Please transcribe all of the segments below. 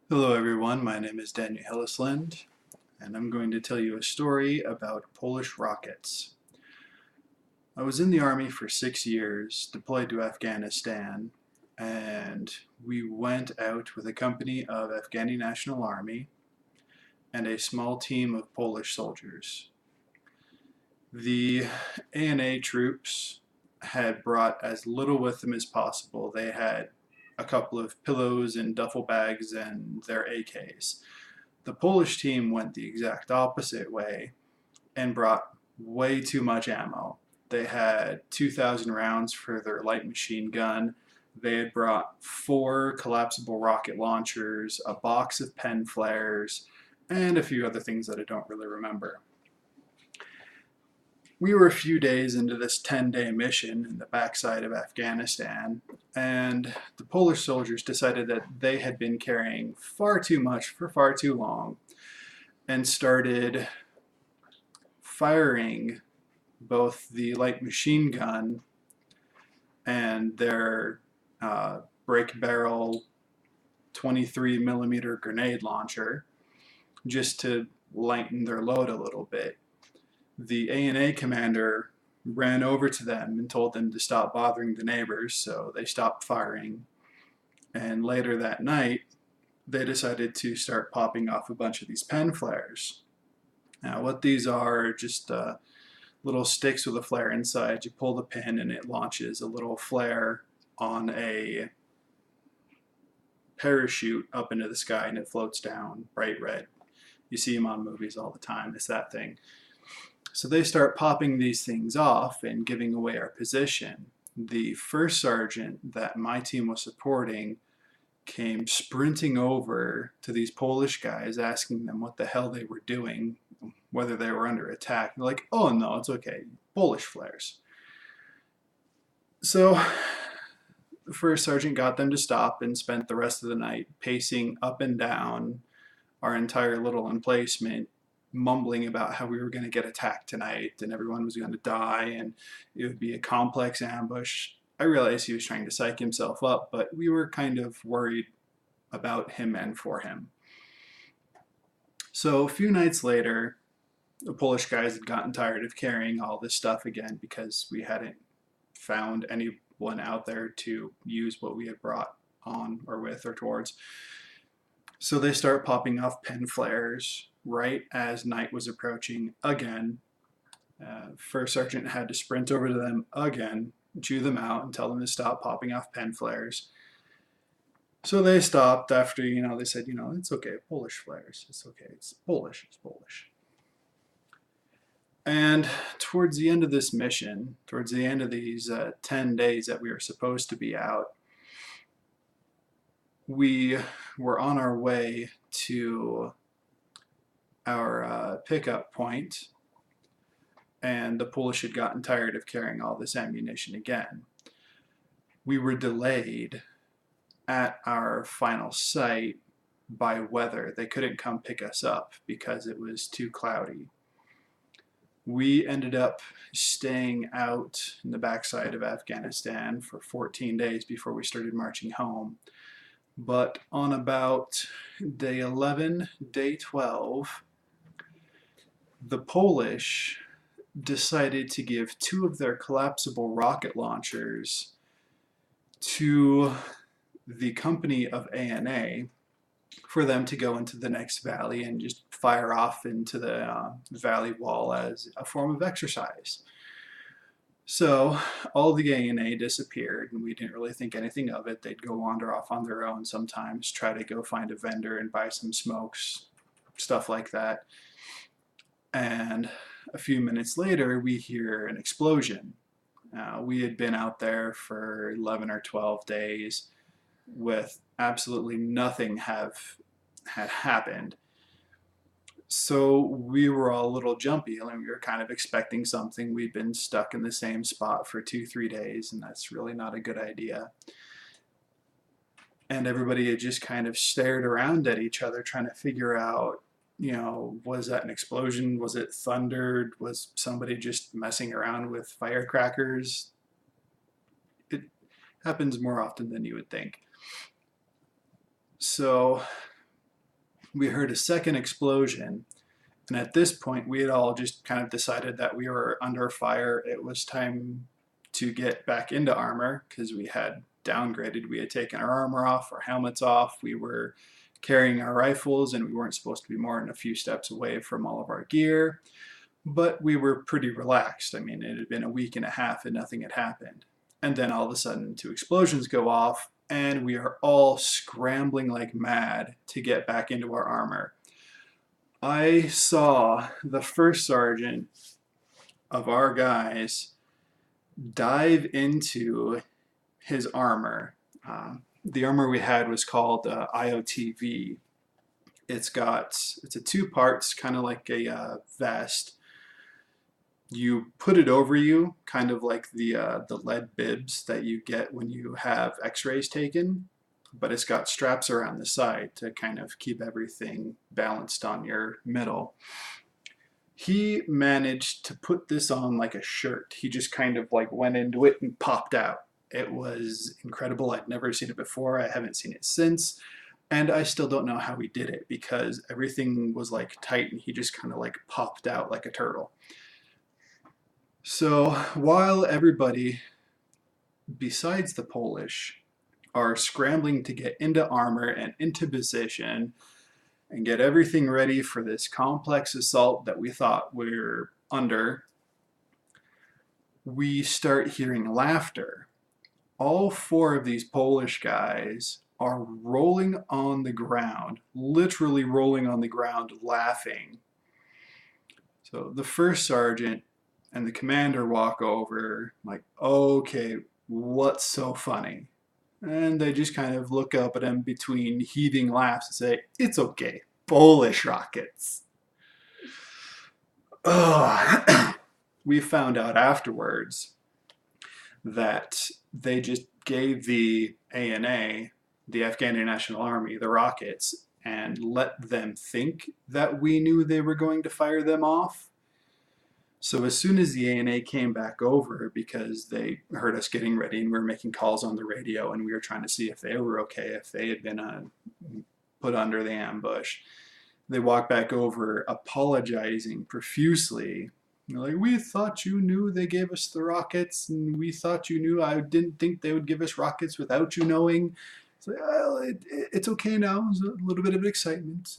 Hello everyone, my name is Daniel Hillisland, and I'm going to tell you a story about Polish rockets. I was in the Army for 6 years, deployed to Afghanistan, and we went out with a company of Afghani National Army and a small team of Polish soldiers. The ANA troops had brought as little with them as possible. They had a couple of pillows and duffel bags and their AKs. The Polish team went the exact opposite way and brought way too much ammo. They had 2,000 rounds for their light machine gun. They had brought 4 collapsible rocket launchers, a box of pen flares, and a few other things that I don't really remember. We were a few days into this 10-day mission in the backside of Afghanistan, and the Polish soldiers decided that they had been carrying far too much for far too long and started firing both the light machine gun and their break barrel 23 millimeter grenade launcher just to lighten their load a little bit. The ANA commander ran over to them and told them to stop bothering the neighbors, so they stopped firing. And later that night, they decided to start popping off a bunch of these pen flares. Now, what these are just little sticks with a flare inside. You pull the pin and it launches a little flare on a parachute up into the sky and it floats down bright red. You see them on movies all the time. It's that thing. So they start popping these things off and giving away our position. The first sergeant that my team was supporting came sprinting over to these Polish guys asking them what the hell they were doing, whether they were under attack. They're like, oh no, it's okay, Polish flares. So the first sergeant got them to stop and spent the rest of the night pacing up and down our entire little emplacement, mumbling about how we were going to get attacked tonight and everyone was going to die and it would be a complex ambush. I realized he was trying to psych himself up, but we were kind of worried about him and for him. So a few nights later, the Polish guys had gotten tired of carrying all this stuff again because we hadn't found anyone out there to use what we had brought on or with or towards. So they start popping off pen flares right as night was approaching again. First sergeant had to sprint over to them again, chew them out, and tell them to stop popping off pen flares. So they stopped after, they said, it's okay, Polish flares. It's okay, it's Polish, it's Polish. And towards the end of this mission, towards the end of these 10 days that we were supposed to be out, we were on our way to our pickup point, and the Polish had gotten tired of carrying all this ammunition again. We were delayed at our final site by weather. They couldn't come pick us up because it was too cloudy. We ended up staying out in the backside of Afghanistan for 14 days before we started marching home. But on about day 11, day 12, the Polish decided to give 2 of their collapsible rocket launchers to the company of ANA for them to go into the next valley and just fire off into the valley wall as a form of exercise. So all the ANA disappeared, and we didn't really think anything of it. They'd go wander off on their own sometimes, try to go find a vendor and buy some smokes, stuff like that. And a few minutes later, we hear an explosion. We had been out there for 11 or 12 days with absolutely nothing had happened. So we were all a little jumpy, and we were kind of expecting something. We'd been stuck in the same spot for 2-3 days, and that's really not a good idea. And everybody had just kind of stared around at each other trying to figure out, was that an explosion? Was it thunder? Was somebody just messing around with firecrackers? It happens more often than you would think. So we heard a second explosion. And at this point, we had all just kind of decided that we were under fire. It was time to get back into armor because we had downgraded. We had taken our armor off, our helmets off. We were carrying our rifles, and we weren't supposed to be more than a few steps away from all of our gear. But we were pretty relaxed. I mean, it had been a week and a half and nothing had happened. And then all of a sudden, two explosions go off, and we are all scrambling like mad to get back into our armor. I saw the first sergeant of our guys dive into his armor. The armor we had was called IOTV. It's a two parts, kind of like a vest. You put it over you, kind of like the lead bibs that you get when you have x-rays taken, but it's got straps around the side to kind of keep everything balanced on your middle. He managed to put this on like a shirt. He just kind of like went into it and popped out. It was incredible. I'd never seen it before. I haven't seen it since. And I still don't know how he did it because everything was like tight and he just kind of like popped out like a turtle. So while everybody besides the Polish are scrambling to get into armor and into position and get everything ready for this complex assault that we thought we were under, we start hearing laughter. All four of these Polish guys are rolling on the ground, literally rolling on the ground, laughing. So the first sergeant and the commander walk over, like, okay, what's so funny? And they just kind of look up at him between heaving laughs and say, it's okay, Polish rockets. We found out afterwards that they just gave the ANA, the Afghan National Army, the rockets, and let them think that we knew they were going to fire them off. So as soon as the ANA came back over, because they heard us getting ready and we were making calls on the radio and we were trying to see if they were okay, if they had been put under the ambush, they walked back over apologizing profusely. They're like, we thought you knew they gave us the rockets, and we thought you knew. I didn't think they would give us rockets without you knowing. It's like, well, it's okay now. There's a little bit of excitement.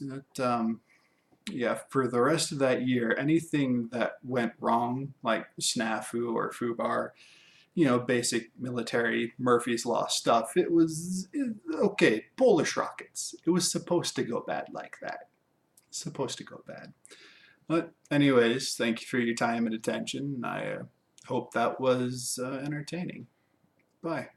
Yeah, for the rest of that year, anything that went wrong, like snafu or FUBAR, basic military Murphy's Law stuff, okay, Polish rockets. It was supposed to go bad like that. Supposed to go bad. But anyways, thank you for your time and attention. I hope that was entertaining. Bye.